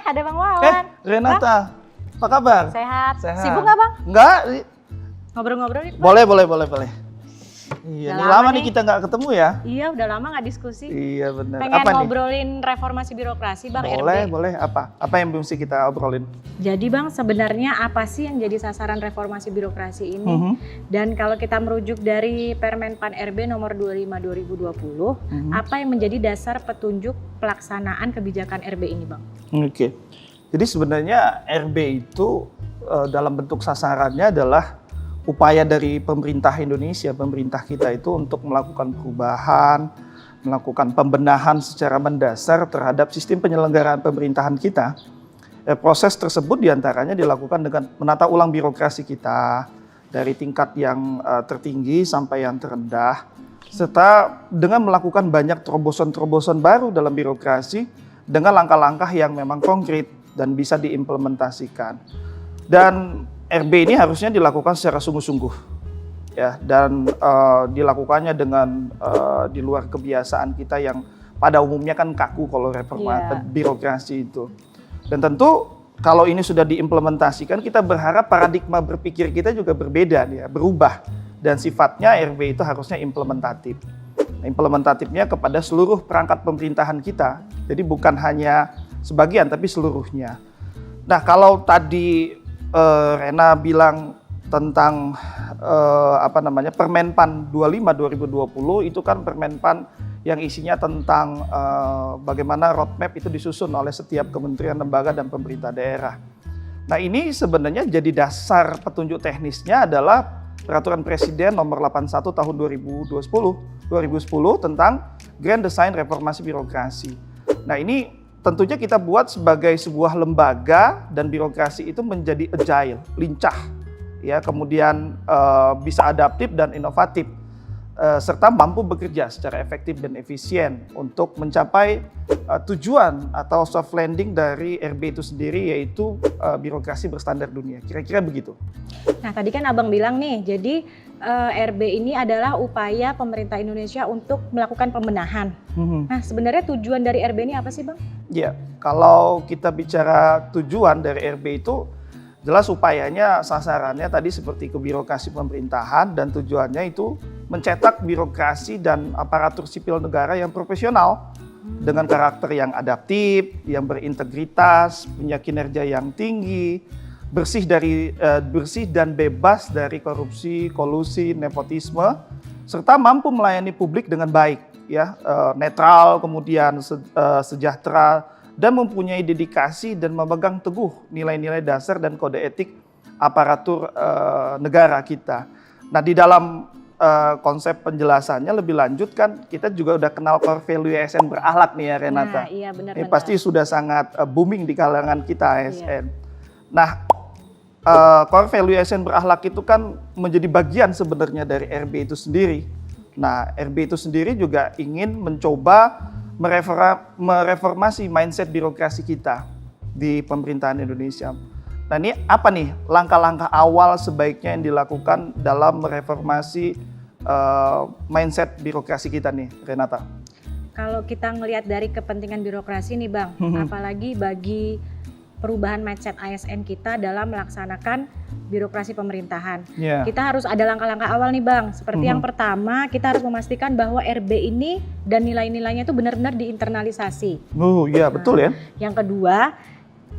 ada Bang Wawan. Renata, apa kabar? Sehat. Sehat. Sibuk nggak Bang? Enggak. Ngobrol-ngobrol nih. Boleh. Iya, Udah ini lama lama nih nih. kita nggak ketemu ya. Iya, udah lama nggak diskusi. Iya benar. Pengen Apa nih? ngobrolin reformasi birokrasi Bang Boleh, RB. boleh. Apa yang mesti kita obrolin? Jadi Bang, sebenarnya apa sih yang jadi sasaran reformasi birokrasi ini? Mhm. Dan kalau kita merujuk dari Permen Pan RB nomor 25 2020, apa yang menjadi dasar petunjuk pelaksanaan kebijakan RB ini Bang? Oke. Jadi sebenarnya RB itu dalam bentuk sasarannya adalah upaya dari pemerintah Indonesia, pemerintah kita itu untuk melakukan perubahan, melakukan pembenahan secara mendasar terhadap sistem penyelenggaraan pemerintahan kita. Proses tersebut diantaranya dilakukan dengan menata ulang birokrasi kita dari tingkat yang tertinggi sampai yang terendah, serta dengan melakukan banyak terobosan-terobosan baru dalam birokrasi dengan langkah-langkah yang memang konkret dan bisa diimplementasikan. Dan RB ini harusnya dilakukan secara sungguh-sungguh, ya, dan dilakukannya dengan di luar kebiasaan kita yang pada umumnya kan kaku kalau birokrasi itu. Dan tentu kalau ini sudah diimplementasikan, kita berharap paradigma berpikir kita juga berbeda, ya, berubah, dan sifatnya RB itu harusnya implementatif. Implementatifnya kepada seluruh perangkat pemerintahan kita, jadi bukan hanya sebagian tapi seluruhnya. Nah, kalau tadi Rena bilang tentang Permen Pan 25 2020 itu kan Permen Pan yang isinya tentang bagaimana roadmap itu disusun oleh setiap kementerian, lembaga, dan pemerintah daerah. Nah, ini sebenarnya jadi dasar petunjuk teknisnya adalah Peraturan Presiden nomor 81 tahun 2010 tentang Grand Design Reformasi Birokrasi. Nah, ini tentunya kita buat sebagai sebuah lembaga dan birokrasi itu menjadi agile, lincah, ya, kemudian bisa adaptif dan inovatif, serta mampu bekerja secara efektif dan efisien untuk mencapai tujuan atau soft landing dari RB itu sendiri, yaitu birokrasi berstandar dunia. Kira-kira begitu. Nah, tadi kan Abang bilang nih, jadi RB ini adalah upaya pemerintah Indonesia untuk melakukan pembenahan. Nah, sebenarnya tujuan dari RB ini apa sih Bang? Ya, kalau kita bicara tujuan dari RB itu jelas upayanya, sasarannya tadi seperti kebirokrasi pemerintahan, dan tujuannya itu mencetak birokrasi dan aparatur sipil negara yang profesional dengan karakter yang adaptif, yang berintegritas, punya kinerja yang tinggi, bersih dan bebas dari korupsi, kolusi, nepotisme, serta mampu melayani publik dengan baik, ya, netral, kemudian sejahtera, dan mempunyai dedikasi dan memegang teguh nilai-nilai dasar dan kode etik aparatur negara kita. Nah, di dalam konsep penjelasannya lebih lanjut kan kita juga udah kenal core value ASN berakhlak nih ya Renata. Nah, iya benar. Ini pasti sudah sangat booming di kalangan kita ASN. Iya. Nah, core value ASN berakhlak itu kan menjadi bagian sebenarnya dari RB itu sendiri. Nah, RB itu sendiri juga ingin mencoba mereformasi mindset birokrasi kita di pemerintahan Indonesia. Nah, ini apa nih langkah-langkah awal sebaiknya yang dilakukan dalam mereformasi mindset birokrasi kita nih, Renata? Kalau kita ngelihat dari kepentingan birokrasi nih Bang, apalagi bagi perubahan mindset ASN kita dalam melaksanakan birokrasi pemerintahan. Kita harus ada langkah-langkah awal nih Bang. Seperti yang pertama, kita harus memastikan bahwa RB ini dan nilai-nilainya itu benar-benar diinternalisasi. Iya, betul ya. Yang kedua,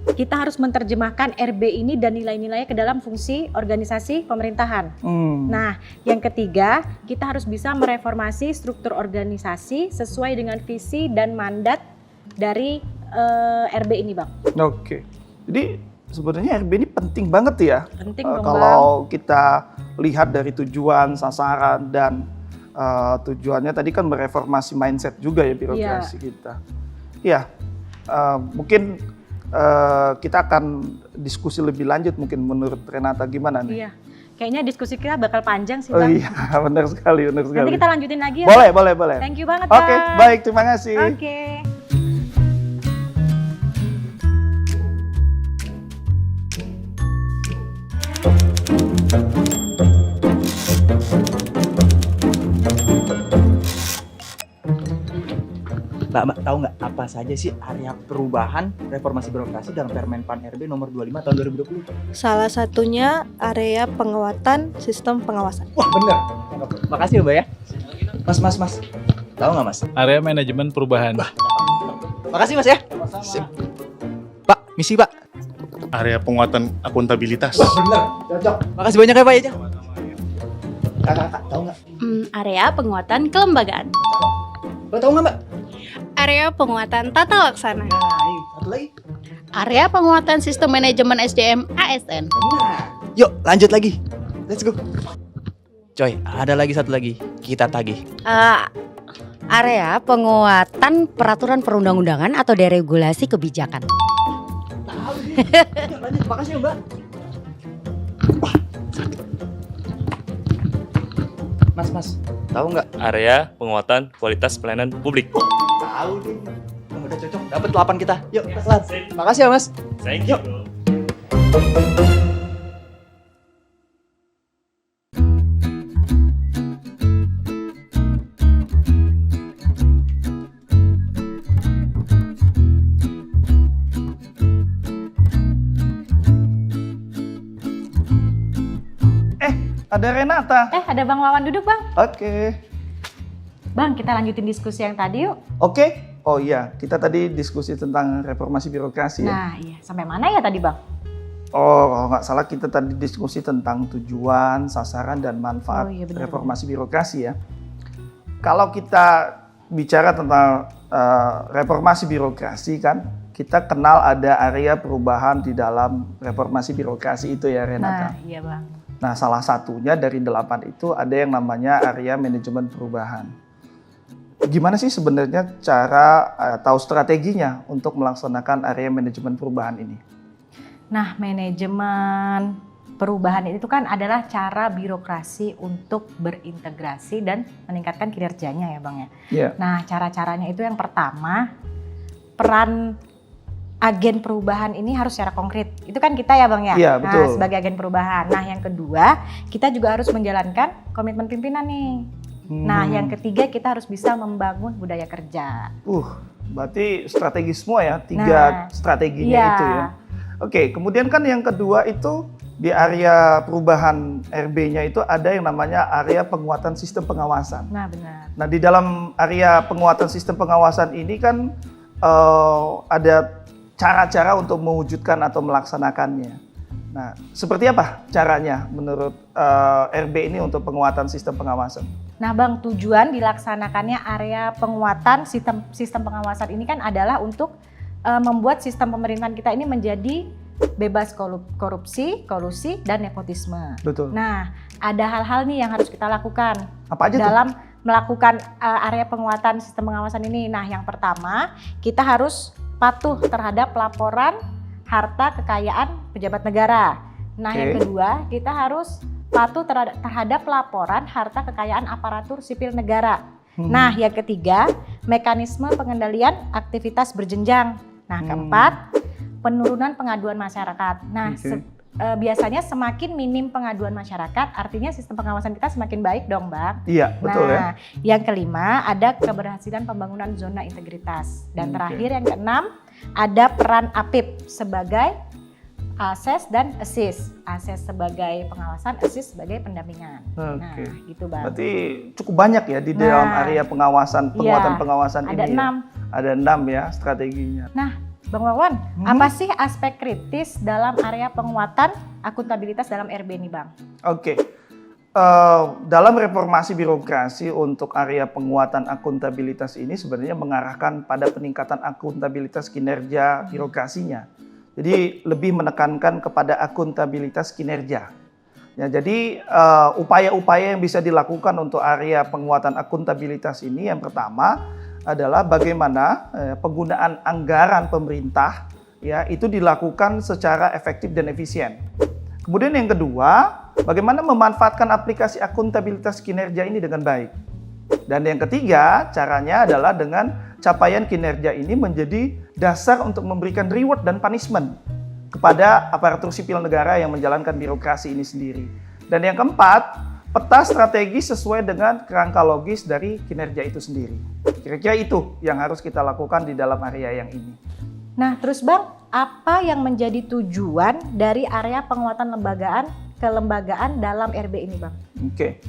kita harus menerjemahkan RB ini dan nilai-nilainya ke dalam fungsi organisasi pemerintahan. Nah, yang ketiga, kita harus bisa mereformasi struktur organisasi sesuai dengan visi dan mandat dari RB ini Bang. Oke, jadi sebenarnya RB ini penting banget ya. Penting dong kalau kita lihat dari tujuan, sasaran, dan tujuannya tadi kan mereformasi mindset juga ya birokrasi kita. Ya, mungkin kita akan diskusi lebih lanjut mungkin menurut Renata gimana nih? Iya, kayaknya diskusi kita bakal panjang sih Bang. Oh iya, benar sekali. Nanti kita lanjutin lagi ya. Boleh. Thank you banget Bang. Oke, baik, terima kasih. Oke. Mbak, tahu nggak apa saja sih area perubahan reformasi birokrasi dalam Permen PAN RB nomor 25 tahun 2020? Salah satunya area penguatan sistem pengawasan. Wah, bener. Makasih ya, Mbak ya. Mas. Tahu nggak, Mas? Area manajemen perubahan. Makasih, Mas ya. Sip. Pak, misi, Pak. Area penguatan akuntabilitas. Bener, cocok. Makasih banyak ya, Pak ya. Kakak, tahu nggak? Area penguatan kelembagaan. Mbak tahu nggak, Mbak? Area penguatan tata laksana. Nah, ini satu lagi. Area penguatan sistem manajemen SDM ASN. Nah, yuk lanjut lagi. Let's go. Coy, ada lagi satu lagi. Kita tagih. Area penguatan peraturan perundang-undangan atau deregulasi kebijakan. Tahu nih. Yuk, lanjut. Makasih ya, Mbak. Wah. Mas, tahu nggak? Area penguatan kualitas pelayanan publik. Tahu nih. Udah cocok. Dapat 8 kita. Yuk, kita kelar. Makasih ya, Mas. Thank you. Ada Renata. Ada Bang Wawan duduk Bang. Oke. Bang, kita lanjutin diskusi yang tadi yuk. Oke. Oh iya, kita tadi diskusi tentang reformasi birokrasi ya. Nah iya, sampai mana ya tadi Bang? Oh, kalau nggak salah kita tadi diskusi tentang tujuan, sasaran, dan manfaat Oh, iya, benar, reformasi birokrasi ya. Kalau kita bicara tentang reformasi birokrasi kan, kita kenal ada area perubahan di dalam reformasi birokrasi itu ya Renata. Nah iya Bang. Nah, salah satunya dari 8 itu ada yang namanya area manajemen perubahan. Gimana sih sebenarnya cara atau strateginya untuk melaksanakan area manajemen perubahan ini? Nah, manajemen perubahan itu kan adalah cara birokrasi untuk berintegrasi dan meningkatkan kinerjanya ya Bang ya. Iya. Nah, cara-caranya itu yang pertama, peran agen perubahan ini harus secara konkret. Itu kan kita ya Bang ya? Iya, betul. Nah, sebagai agen perubahan. Nah, yang kedua, kita juga harus menjalankan komitmen pimpinan nih. Nah, yang ketiga kita harus bisa membangun budaya kerja. Berarti strategis semua ya, 3 Nah, strateginya iya. itu ya. Oke, kemudian kan yang kedua itu di area perubahan RB-nya itu ada yang namanya area penguatan sistem pengawasan. Nah, benar. Nah, di dalam area penguatan sistem pengawasan ini kan ada cara-cara untuk mewujudkan atau melaksanakannya. Nah, seperti apa caranya menurut RB ini untuk penguatan sistem pengawasan? Nah Bang, tujuan dilaksanakannya area penguatan sistem pengawasan ini kan adalah untuk membuat sistem pemerintahan kita ini menjadi bebas korupsi, kolusi, dan nepotisme. Betul. Nah, ada hal-hal nih yang harus kita lakukan Apa aja dalam melakukan area penguatan sistem pengawasan ini. Nah, yang pertama, kita harus patuh terhadap laporan harta kekayaan pejabat negara. Nah, Oke. yang kedua, kita harus patuh terhadap laporan harta kekayaan aparatur sipil negara. Nah, yang ketiga, mekanisme pengendalian aktivitas berjenjang. Nah, keempat, penurunan pengaduan masyarakat. Nah, biasanya semakin minim pengaduan masyarakat, artinya sistem pengawasan kita semakin baik dong, Bang. Iya, betul ya. Nah, yang kelima, ada keberhasilan pembangunan zona integritas. Dan terakhir, yang keenam, ada peran APIP sebagai Assess dan Assist. Assess sebagai pengawasan, Assist sebagai pendampingan. Nah, gitu Bang. Berarti cukup banyak ya di dalam area pengawasan, penguatan iya, pengawasan ada ini. 6. Ya? Ada 6 ya strateginya. Nah, Bang Wawan, apa sih aspek kritis dalam area penguatan akuntabilitas dalam RB ini, Bang? Oke. Dalam reformasi birokrasi untuk area penguatan akuntabilitas ini sebenarnya mengarahkan pada peningkatan akuntabilitas kinerja birokrasinya. Jadi lebih menekankan kepada akuntabilitas kinerja. Ya, jadi upaya-upaya yang bisa dilakukan untuk area penguatan akuntabilitas ini yang pertama adalah bagaimana penggunaan anggaran pemerintah ya itu dilakukan secara efektif dan efisien. Kemudian yang kedua, bagaimana memanfaatkan aplikasi akuntabilitas kinerja ini dengan baik. Dan yang ketiga, caranya adalah dengan capaian kinerja ini menjadi dasar untuk memberikan reward dan punishment kepada aparatur sipil negara yang menjalankan birokrasi ini sendiri. Dan yang keempat, peta strategi sesuai dengan kerangka logis dari kinerja itu sendiri. Kira-kira itu yang harus kita lakukan di dalam area yang ini. Nah, terus Bang, apa yang menjadi tujuan dari area penguatan kelembagaan dalam RB ini, Bang? Oke.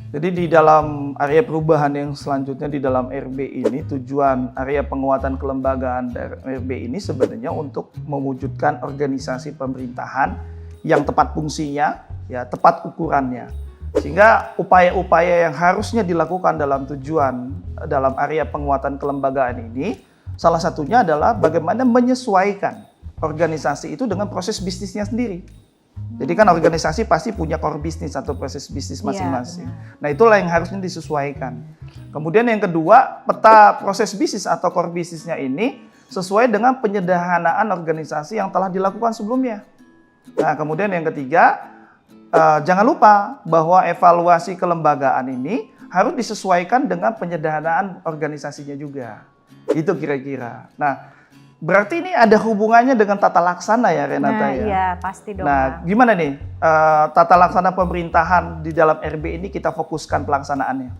Jadi di dalam area perubahan yang selanjutnya di dalam RB ini, tujuan area penguatan kelembagaan dari RB ini sebenarnya untuk mewujudkan organisasi pemerintahan yang tepat fungsinya, ya tepat ukurannya. Sehingga upaya-upaya yang harusnya dilakukan dalam tujuan dalam area penguatan kelembagaan ini, salah satunya adalah bagaimana menyesuaikan organisasi itu dengan proses bisnisnya sendiri. Jadi kan organisasi pasti punya core bisnis atau proses bisnis masing-masing. Nah, itulah yang harusnya disesuaikan. Kemudian yang kedua, peta proses bisnis atau core bisnisnya ini sesuai dengan penyederhanaan organisasi yang telah dilakukan sebelumnya. Nah, kemudian yang ketiga, jangan lupa bahwa evaluasi kelembagaan ini harus disesuaikan dengan penyederhanaan organisasinya juga. Itu kira-kira. Nah, berarti ini ada hubungannya dengan tata laksana ya Renata ya? Iya, pasti dong. Nah, gimana nih tata laksana pemerintahan di dalam RB ini kita fokuskan pelaksanaannya?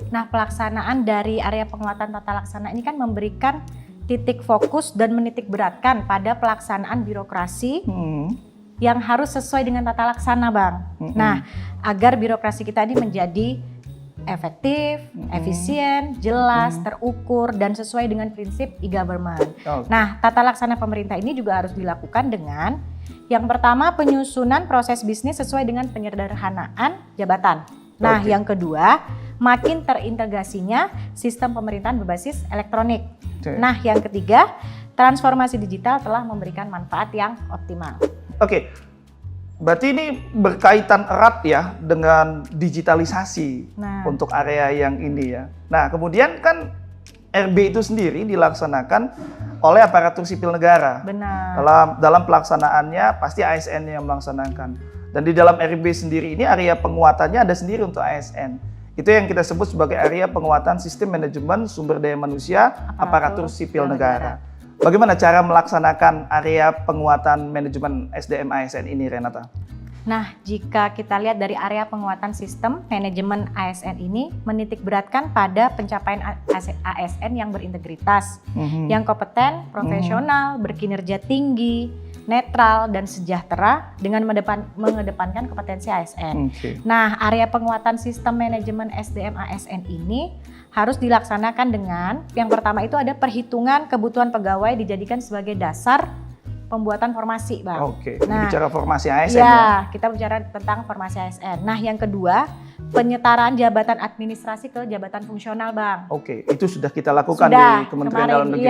Nah, pelaksanaan dari area penguatan tata laksana ini kan memberikan titik fokus dan menitik beratkan pada pelaksanaan birokrasi yang harus sesuai dengan tata laksana, Bang. Nah, agar birokrasi kita ini menjadi efektif, efisien, jelas, terukur, dan sesuai dengan prinsip e-government. Nah, tata laksana pemerintah ini juga harus dilakukan dengan yang pertama penyusunan proses bisnis sesuai dengan penyederhanaan jabatan. Nah, yang kedua makin terintegrasinya sistem pemerintahan berbasis elektronik. Nah, yang ketiga transformasi digital telah memberikan manfaat yang optimal. Berarti ini berkaitan erat ya dengan digitalisasi untuk area yang ini ya. Nah, kemudian kan RB itu sendiri dilaksanakan oleh aparatur sipil negara. Benar. Dalam pelaksanaannya pasti ASN yang melaksanakan. Dan di dalam RB sendiri ini area penguatannya ada sendiri untuk ASN. Itu yang kita sebut sebagai area penguatan sistem manajemen sumber daya manusia aparatur sipil negara. Bagaimana cara melaksanakan area penguatan manajemen SDM ASN ini, Renata? Nah, jika kita lihat dari area penguatan sistem manajemen ASN ini menitik beratkan pada pencapaian ASN yang berintegritas, yang kompeten, profesional, berkinerja tinggi, netral, dan sejahtera dengan mengedepankan kompetensi ASN. Nah, area penguatan sistem manajemen SDM ASN ini harus dilaksanakan dengan yang pertama itu ada perhitungan kebutuhan pegawai dijadikan sebagai dasar pembuatan formasi, Bang. Nah, bicara formasi ASN ya? Kita bicara tentang formasi ASN. Nah, yang kedua, penyetaraan jabatan administrasi ke jabatan fungsional, Bang. Itu sudah kita lakukan di Kementerian Dalam Negeri.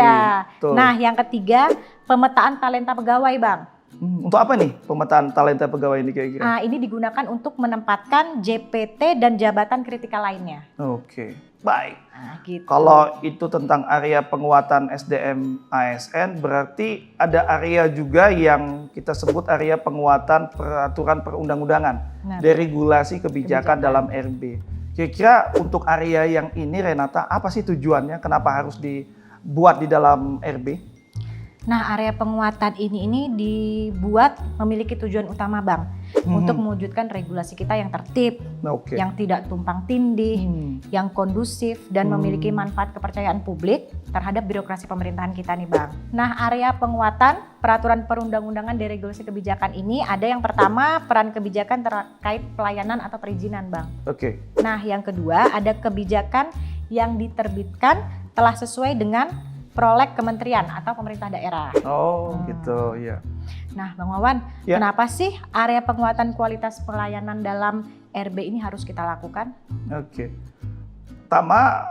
Nah, yang ketiga, pemetaan talenta pegawai, Bang. Untuk apa nih pemetaan talenta pegawai ini kira-kira? Nah, ini digunakan untuk menempatkan JPT dan jabatan kritikal lainnya. Baik. Nah, gitu. Kalau itu tentang area penguatan SDM ASN, berarti ada area juga yang kita sebut area penguatan peraturan perundang-undangan, deregulasi kebijakan dalam RB. Kira-kira untuk area yang ini, Renata, apa sih tujuannya? Kenapa harus dibuat di dalam RB? Nah, area penguatan ini dibuat memiliki tujuan utama, Bang, untuk mewujudkan regulasi kita yang tertib, yang tidak tumpang tindih, yang kondusif, dan memiliki manfaat kepercayaan publik terhadap birokrasi pemerintahan kita nih, Bang. Nah, area penguatan peraturan perundang-undangan deregulasi kebijakan ini ada yang pertama peran kebijakan terkait pelayanan atau perizinan, Bang. Nah, yang kedua ada kebijakan yang diterbitkan telah sesuai dengan prolek kementerian atau pemerintah daerah. Gitu ya. Nah, Bang Wawan, kenapa sih area penguatan kualitas pelayanan dalam RB ini harus kita lakukan? Pertama,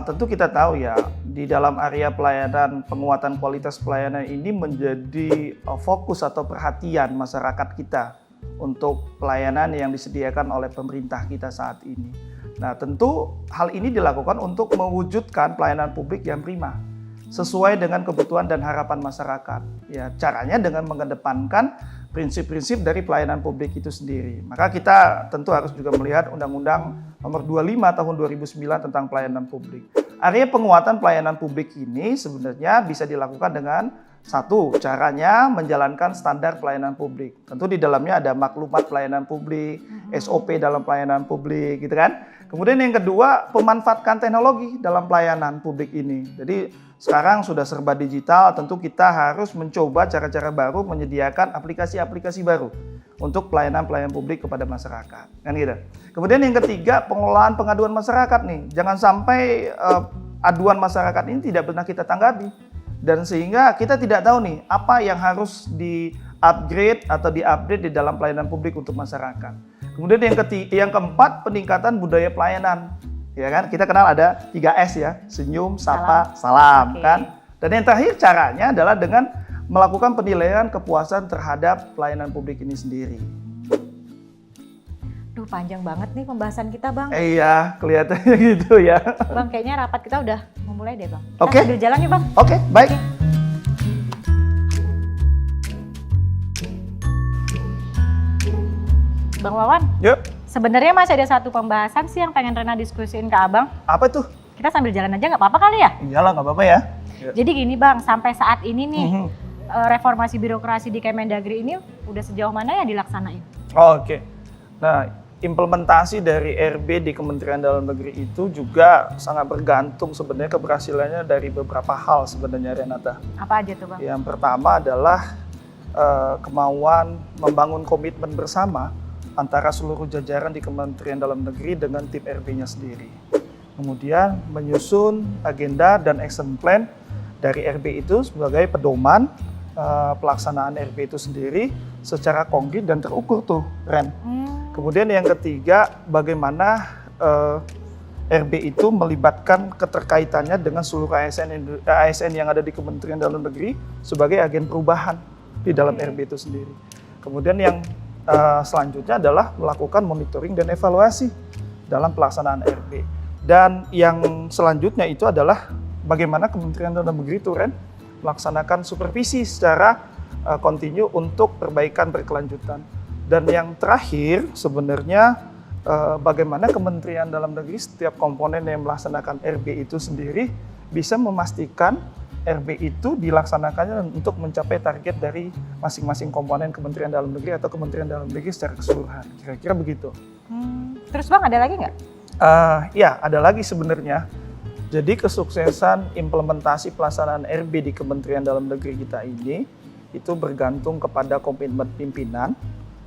tentu kita tahu ya, di dalam area pelayanan, penguatan kualitas pelayanan ini menjadi fokus atau perhatian masyarakat kita untuk pelayanan yang disediakan oleh pemerintah kita saat ini. Nah, tentu hal ini dilakukan untuk mewujudkan pelayanan publik yang prima, sesuai dengan kebutuhan dan harapan masyarakat. Ya, caranya dengan mengedepankan prinsip-prinsip dari pelayanan publik itu sendiri. Maka kita tentu harus juga melihat Undang-Undang Nomor 25 Tahun 2009 tentang pelayanan publik. Area penguatan pelayanan publik ini sebenarnya bisa dilakukan dengan Satu, caranya menjalankan standar pelayanan publik. Tentu di dalamnya ada maklumat pelayanan publik, SOP dalam pelayanan publik, gitu kan. Kemudian yang kedua, pemanfaatkan teknologi dalam pelayanan publik ini. Jadi sekarang sudah serba digital, tentu kita harus mencoba cara-cara baru, menyediakan aplikasi-aplikasi baru untuk pelayanan-pelayanan publik kepada masyarakat. Kan gitu. Kemudian yang ketiga, pengelolaan pengaduan masyarakat nih. Jangan sampai aduan masyarakat ini tidak pernah kita tanggapi. Dan sehingga kita tidak tahu nih apa yang harus di-upgrade atau di-update di dalam pelayanan publik untuk masyarakat. Kemudian yang keempat, peningkatan budaya pelayanan. Ya kan? Kita kenal ada 3S ya, senyum, sapa, salam kan. Dan yang terakhir caranya adalah dengan melakukan penilaian kepuasan terhadap pelayanan publik ini sendiri. Duh, panjang banget nih pembahasan kita, Bang. Iya, kelihatannya gitu ya. Bang, kayaknya rapat kita udah memulai deh, Bang. Oke. Sambil jalan ya, Bang. Oke, baik. Bang Wawan, Yuk. sebenarnya masih ada satu pembahasan sih yang pengen Rena diskusiin ke Abang. Apa tuh? Kita sambil jalan aja nggak apa-apa kali ya? Iyalah, nggak apa-apa ya. Jadi gini Bang, sampai saat ini nih reformasi birokrasi di Kemendagri ini udah sejauh mana ya dilaksanain? Oke. Nah, implementasi dari RB di Kementerian Dalam Negeri itu juga sangat bergantung sebenarnya keberhasilannya dari beberapa hal sebenarnya, Renata. Apa aja tuh Bang? Yang pertama adalah kemauan membangun komitmen bersama antara seluruh jajaran di Kementerian Dalam Negeri dengan tim RB-nya sendiri. Kemudian menyusun agenda dan action plan dari RB itu sebagai pedoman pelaksanaan RB itu sendiri secara konkret dan terukur tuh, Ren. Kemudian yang ketiga, bagaimana RB itu melibatkan keterkaitannya dengan seluruh ASN yang ada di Kementerian Dalam Negeri sebagai agen perubahan di dalam RB itu sendiri. Kemudian yang selanjutnya adalah melakukan monitoring dan evaluasi dalam pelaksanaan RB. Dan yang selanjutnya itu adalah bagaimana Kementerian Dalam Negeri itu, Ren, melaksanakan supervisi secara kontinu untuk perbaikan berkelanjutan. Dan yang terakhir sebenarnya bagaimana Kementerian Dalam Negeri setiap komponen yang melaksanakan RB itu sendiri bisa memastikan RB itu dilaksanakannya untuk mencapai target dari masing-masing komponen Kementerian Dalam Negeri atau Kementerian Dalam Negeri secara keseluruhan. Kira-kira begitu. Terus Bang, ada lagi nggak? Ya, ada lagi sebenarnya. Jadi kesuksesan implementasi pelaksanaan RB di Kementerian Dalam Negeri kita ini itu bergantung kepada komitmen pimpinan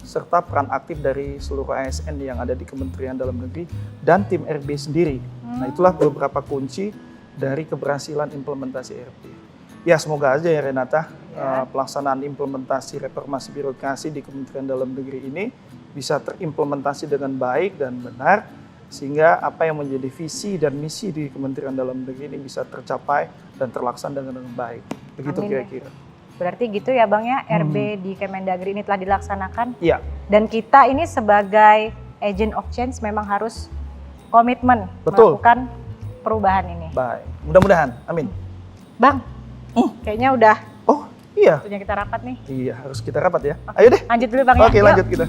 serta peran aktif dari seluruh ASN yang ada di Kementerian Dalam Negeri dan tim RB sendiri. Nah, itulah beberapa kunci dari keberhasilan implementasi RB. Ya, semoga aja ya Renata, pelaksanaan implementasi reformasi birokrasi di Kementerian Dalam Negeri ini bisa terimplementasi dengan baik dan benar, sehingga apa yang menjadi visi dan misi di Kementerian Dalam Negeri ini bisa tercapai dan terlaksana dengan baik. Begitu kira-kira. Berarti gitu ya Bang ya, RB di Kemendagri ini telah dilaksanakan. Iya. Dan kita ini sebagai agent of change memang harus komitmen melakukan perubahan ini. Baik, mudah-mudahan, amin. Bang, kayaknya udah Oh iya. waktunya kita rapat nih. Iya, harus kita rapat ya. Ayo deh. Lanjut dulu Bang Oke, ya. lanjut kita.